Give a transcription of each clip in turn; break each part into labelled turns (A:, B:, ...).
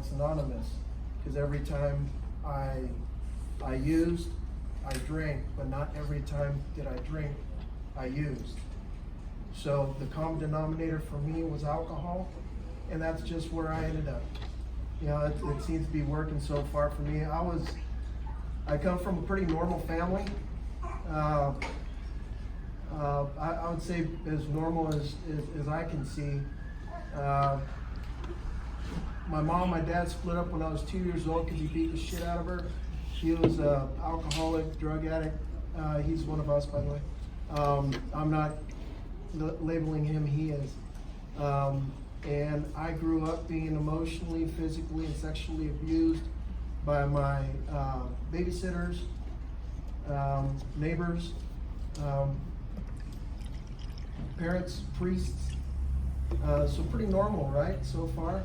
A: Alcoholics Anonymous, because every time I used, I drank, but not every time did I drink, I used. So the common denominator for me was alcohol, and that's just where I ended up. You know, it seems to be working so far for me. I come from a pretty normal family. I would say as normal as I can see. My mom and my dad split up when I was 2 years old because he beat the shit out of her. He was an alcoholic, drug addict. He's one of us, by the way. I'm not labeling him, he is. And I grew up being emotionally, physically, and sexually abused by my babysitters, neighbors, parents, priests. So pretty normal, right, so far.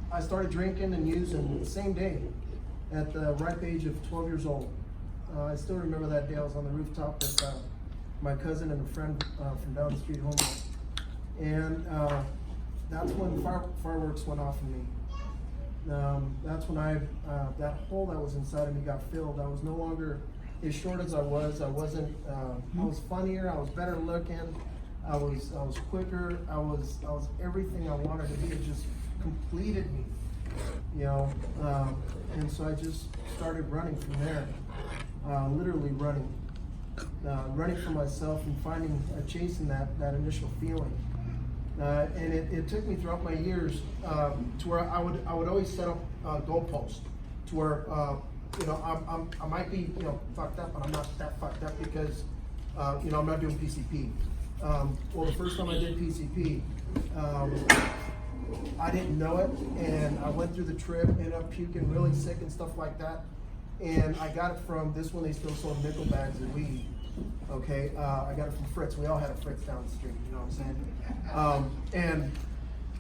A: I started drinking and using the same day at the ripe age of 12 years old. I still remember that day. I was on the rooftop with my cousin and a friend from down the street, homeless. And that's when fireworks went off in me. That's when that hole that was inside of me got filled. I was no longer as short as I was. I wasn't. I was funnier. I was better looking. I was quicker. I was everything I wanted to be. It just completed me, you know. And so I just started running from there. Literally running for myself and chasing that initial feeling. And it took me throughout my years to where I would always set up goalposts to where you know, I might be, you know, fucked up, but I'm not that fucked up because you know, I'm not doing PCP. Well, the first time I did PCP, I didn't know it, and I went through the trip, ended up puking really sick and stuff like that. And I got it from this one. They still sold nickel bags of weed. Okay, I got it from Fritz. We all had a Fritz down the street. You know what I'm saying? And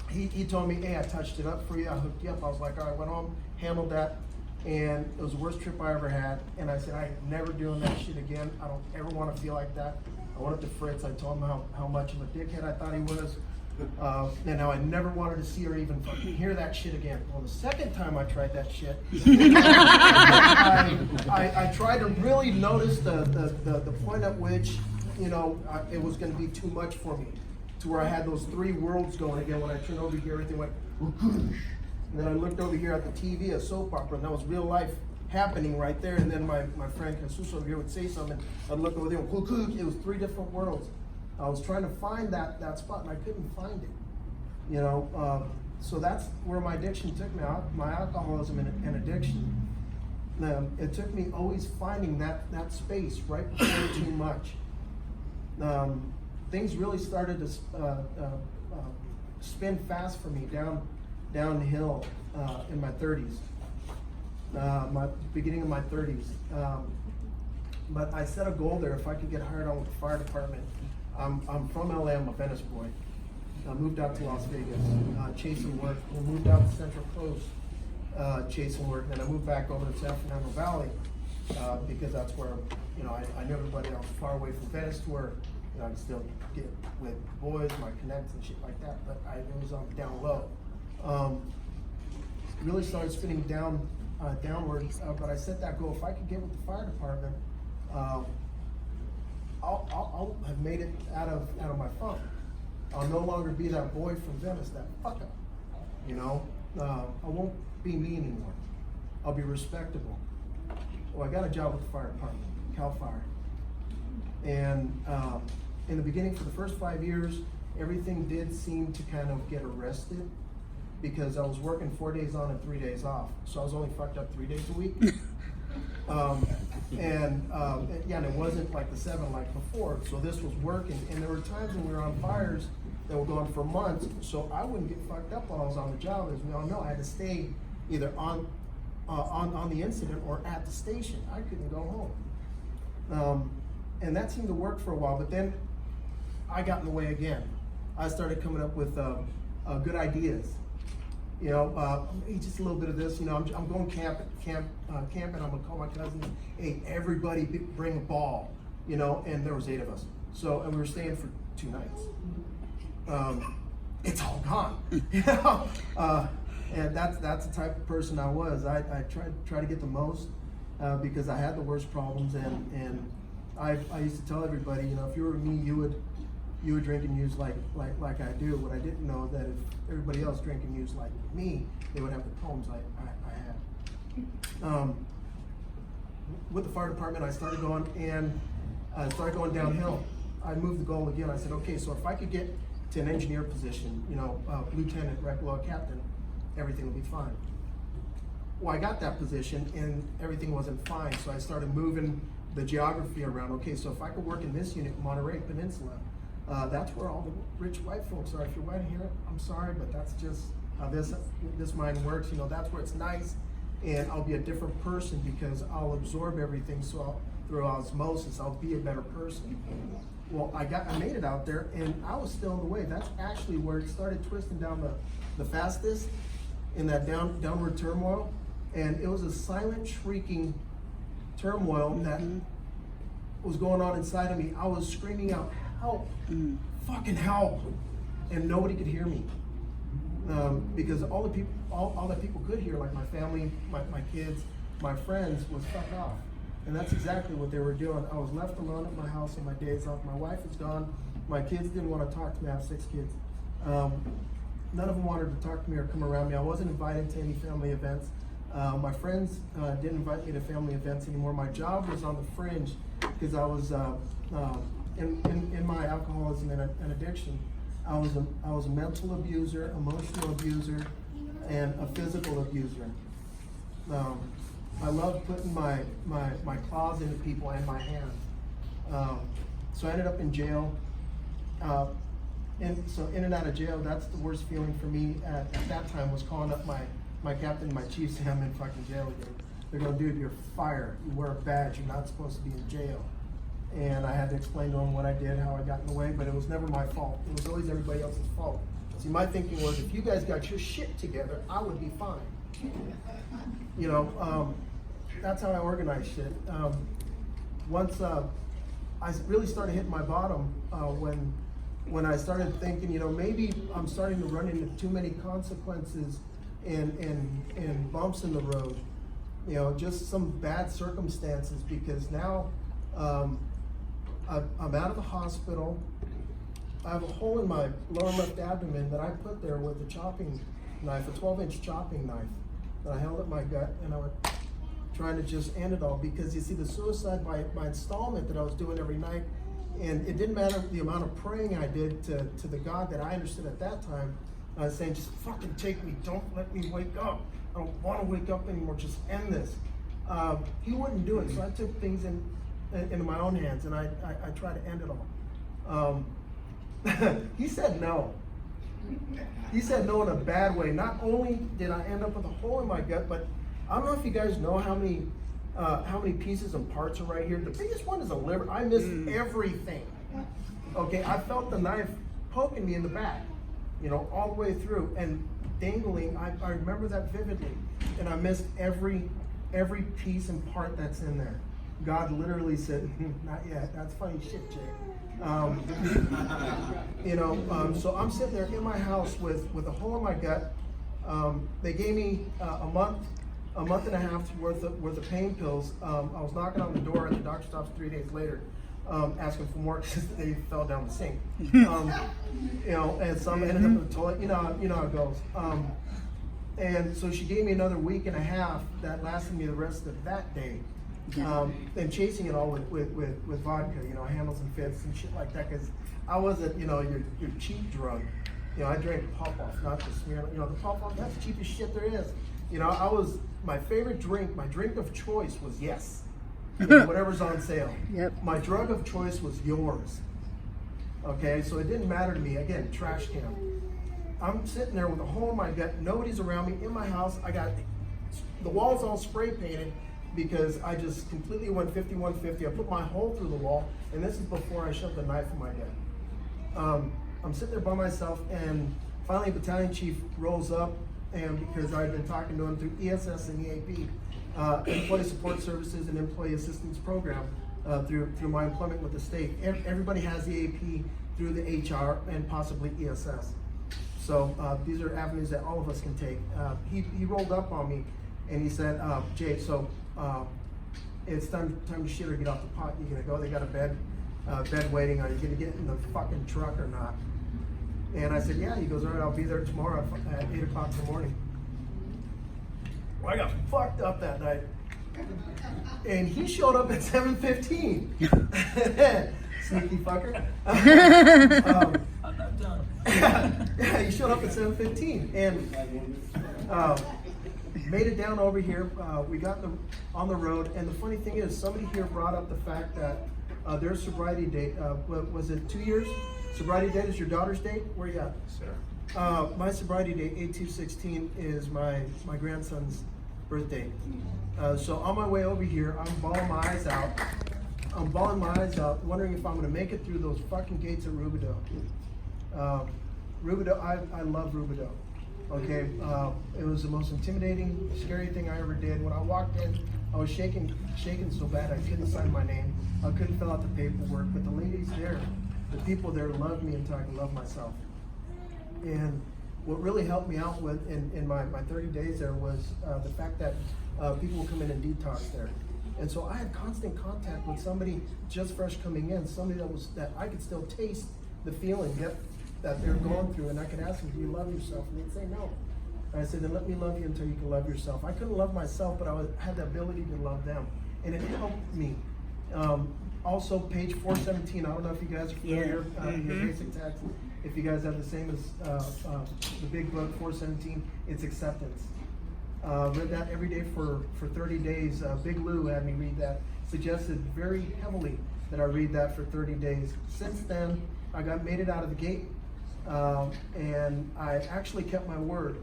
A: he told me, "Hey, I touched it up for you. I hooked you up." I was like, "All right." Went home, handled that, and it was the worst trip I ever had. And I said, "I ain't never doing that shit again. I don't ever want to feel like that." I went up to Fritz. I told him how much of a dickhead I thought he was. And how I never wanted to see or even fucking hear that shit again. Well, the second time I tried that shit, I tried to really notice the point at which, you know, it was going to be too much for me, to where I had those three worlds going again. When I turned over here, everything went, and then I looked over here at the TV, a soap opera, and that was real life happening right there. And then my friend Jesus over here would say something, I'd look over there, it was three different worlds. I was trying to find that spot and I couldn't find it, you know. So that's where my addiction took me out, my alcoholism and addiction. It took me always finding that space right before too much. Things really started to spin fast for me downhill in my 30s, my beginning of my 30s. But I set a goal there. If I could get hired on with the fire department. I'm from LA, I'm a Venice boy. I moved out to Las Vegas, chasing work. We moved out to Central Coast, chasing work. And then I moved back over to San Fernando Valley because that's where, you know, I knew everybody. I was far away from Venice to where, you know, I could still get with boys, my connects and shit like that. But it was down low. Really started spinning downward. But I set that goal. If I could get with the fire department, I'll have made it out of my funk. I'll no longer be that boy from Venice, that fuck up. You know, I won't be me anymore. I'll be respectable. Well, I got a job with the fire department, Cal Fire. And in the beginning, for the first 5 years, everything did seem to kind of get arrested because I was working 4 days on and 3 days off. So I was only fucked up 3 days a week. And it wasn't like the 7 like before. So this was working, and there were times when we were on fires that were going for months. So I wouldn't get fucked up while I was on the job. As we all know, I had to stay either on the incident or at the station. I couldn't go home, and that seemed to work for a while. But then I got in the way again. I started coming up with good ideas. You know, just a little bit of this. You know, I'm going camping. I'm gonna call my cousins. Hey, everybody, bring a ball. You know, and there was 8 of us. So, and we were staying for 2 nights. it's all gone. And that's the type of person I was. I try to get the most because I had the worst problems, and I used to tell everybody, if you were me, you would drink and use like I do. What I didn't know that if everybody else drank and used like me, they would have the problems I had. With the fire department, I started going downhill. I moved the goal again. I said, okay, so if I could get to an engineer position, lieutenant, rec below captain, everything will be fine. Well, I got that position and everything wasn't fine, so I started moving the geography around. Okay, so if I could work in this unit in Monterey Peninsula, that's where all the rich white folks are. If you're white here, I'm sorry, but that's just how this mind works. That's where it's nice, and I'll be a different person because I'll absorb everything. So through osmosis, I'll be a better person. Well, I made it out there, and I was still in the way. That's actually where it started twisting down the fastest in that downward turmoil, and it was a silent, shrieking turmoil that was going on inside of me. I was screaming out, help, fucking help, and nobody could hear me because all that people could hear, like my family, my kids, my friends, was fuck off. And that's exactly what they were doing. I was left alone at my house on my days off. My wife is gone. My kids didn't want to talk to me. I have 6 kids. None of them wanted to talk to me or come around me. I wasn't invited to any family events. My friends didn't invite me to family events anymore. My job was on the fringe because I was in my alcoholism and addiction. I was a mental abuser, emotional abuser, and a physical abuser. I loved putting my claws into people and my hands. So I ended up in jail. And so in and out of jail, that's the worst feeling for me at that time, was calling up my captain, my chief, saying I'm in fucking jail again. They're going, dude, you're fired. You wear a badge. You're not supposed to be in jail. And I had to explain to them what I did, how I got in the way, but it was never my fault. It was always everybody else's fault. See, my thinking was, if you guys got your shit together, I would be fine. That's how I organized shit. Once I really started hitting my bottom, when I started thinking, maybe I'm starting to run into too many consequences and bumps in the road, just some bad circumstances, because now I'm out of the hospital. I have a hole in my lower left abdomen that I put there with a chopping knife, a 12-inch chopping knife that I held at my gut, and I was trying to just end it all, because you see, the suicide by installment that I was doing every night, and it didn't matter the amount of praying I did to the God that I understood at that time. I was saying, just fucking take me, don't let me wake up. I don't want to wake up anymore, just end this. He wouldn't do it, so I took things into my own hands, and I tried to end it all. He said no. He said no in a bad way. Not only did I end up with a hole in my gut, but I don't know if you guys know how many pieces and parts are right here. The biggest one is a liver. I missed everything. Okay, I felt the knife poking me in the back, all the way through and dangling. I remember that vividly, and I missed every piece and part that's in there. God literally said, "Not yet." That's funny shit, Jay. So I'm sitting there in my house with a hole in my gut. They gave me a month and a half worth of pain pills. I was knocking on the door, and the doctor stops 3 days later, asking for more because they fell down the sink. And some ended up in the toilet. You know how it goes. And so she gave me another week and a half that lasted me the rest of that day. And chasing it all with vodka, handles and fits and shit like that, because I wasn't, your cheap drug. I drank pop-off, not the smear. The pop-off, that's the cheapest shit there is. My favorite drink, my drink of choice was Yes. Whatever's on sale.
B: Yep.
A: My drug of choice was Yours. Okay, so it didn't matter to me. Again, trash can. I'm sitting there with a hole in my gut. Nobody's around me in my house. I got the walls all spray painted because I just completely went 50-150. I put my hole through the wall, and this is before I shoved the knife in my head. I'm sitting there by myself, and finally a battalion chief rolls up, and because I've been talking to him through ESS and EAP, Employee Support Services and Employee Assistance Program, through my employment with the state. Everybody has EAP through the HR and possibly ESS. So these are avenues that all of us can take. He rolled up on me and he said, Jay, so it's time to shit or get off the pot. You gonna go? They got a bed waiting. Are you gonna get in the fucking truck or not? And I said, yeah. He goes, all right, I'll be there tomorrow at 8 o'clock in the morning. Well, I got fucked up that night. And he showed up at 7:15. Sneaky fucker. I'm not done. Yeah, he showed up at 7:15 and made it down over here. We got on the road, and the funny thing is, somebody here brought up the fact that their sobriety date, was it 2 years? Sobriety date is your daughter's date? Where you at? Sir. My sobriety date, 8/2/16, is my grandson's birthday. So on my way over here, I'm bawling my eyes out. Wondering if I'm gonna make it through those fucking gates at Rubidoux. Rubidoux, I love Rubidoux. Okay, it was the most intimidating, scary thing I ever did. When I walked in, I was shaking so bad I couldn't sign my name. I couldn't fill out the paperwork, but the ladies there, the people there loved me until I could love myself. And what really helped me out with in my 30 days there was the fact that people would come in and detox there. And so I had constant contact with somebody just fresh coming in, somebody that I could still taste the feeling that they're going through, and I could ask them, do you love yourself? And they'd say no. And I said, then let me love you until you can love yourself. I couldn't love myself, but I had the ability to love them, and it helped me. Also, page 417, I don't know if you guys are familiar with your basic text. If you guys have the same as the big book, 417, it's acceptance. Read that every day for 30 days. Big Lou had me read that, suggested very heavily that I read that for 30 days. Since then, I made it out of the gate, and I actually kept my word.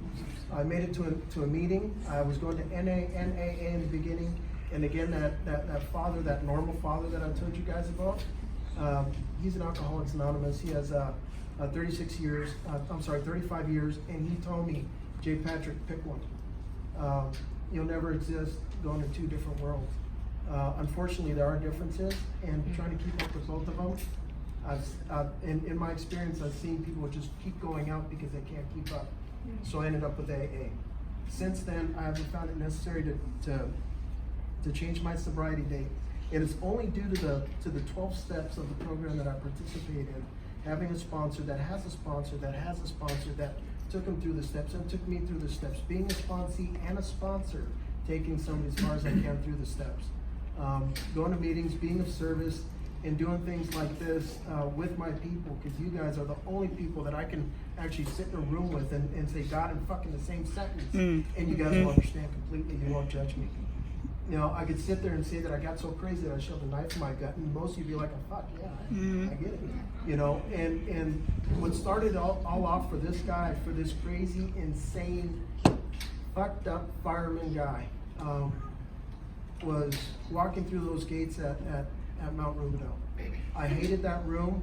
A: I made it to a meeting. I was going to NAA in the beginning, and again, that father, that normal father that I told you guys about, he's an Alcoholics Anonymous. He has 35 years, and he told me, J. Patrick, pick one. You'll never exist going to two different worlds. Unfortunately, there are differences, and trying to keep up with both of them, in my experience, I've seen people just keep going out because they can't keep up. So I ended up with AA. Since then, I haven't found it necessary to change my sobriety date. It is only due to the 12 steps of the program that I participate in. Having a sponsor that has a sponsor that has a sponsor that took them through the steps and took me through the steps. Being a sponsee and a sponsor, taking somebody as far as I can through the steps. Going to meetings, being of service, and doing things like this with my people, because you guys are the only people that I can actually sit in a room with and say God in fucking the same sentence, and you guys will understand completely. You won't judge me. You know, I could sit there and say that I got so crazy that I shoved a knife in my gut, and most of you be like, oh, fuck yeah, I get it. You know, and what started all off for this guy, for this crazy, insane, fucked up fireman guy, was walking through those gates at Mount Rubidoux. I hated that room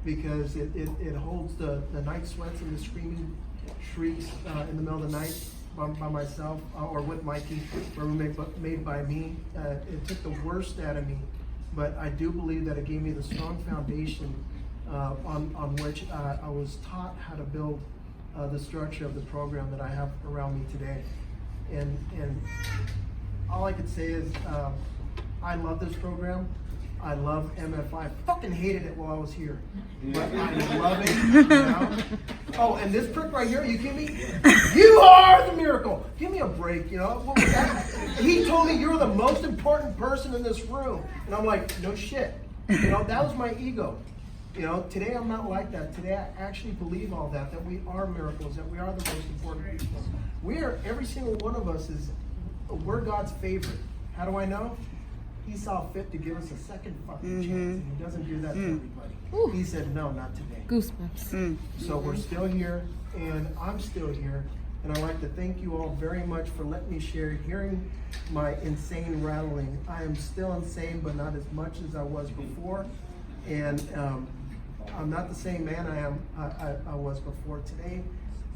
A: because it holds the night sweats and the screaming shrieks in the middle of the night by myself or with Mikey, or made by me. It took the worst out of me, but I do believe that it gave me the strong foundation on which I was taught how to build the structure of the program that I have around me today. And all I could say is I love this program. I love MFI. I fucking hated it while I was here, but I love it now. Oh, and this prick right here, you kidding me? You are the miracle. Give me a break, you know? What was that? He told me you're the most important person in this room. And I'm like, no shit. You know, that was my ego. You know, today I'm not like that. Today I actually believe all that we are miracles, that we are the most important people. We are, every single one of us we're God's favorite. How do I know? He saw fit to give us a second fucking chance, and he doesn't do that to everybody. Ooh. He said, no, not today.
B: Goosebumps.
A: So we're still here, and I'm still here, and I'd like to thank you all very much for letting me share, hearing my insane rattling. I am still insane, but not as much as I was before, and I'm not the same man I was before. Today,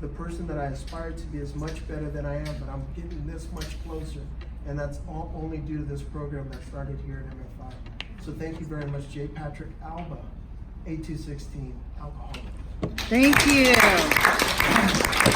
A: the person that I aspire to be is much better than I am, but I'm getting this much closer. And that's all only due to this program that started here at MFI. So thank you very much, J. Patrick Alba, 8216, alcoholic.
B: Thank you.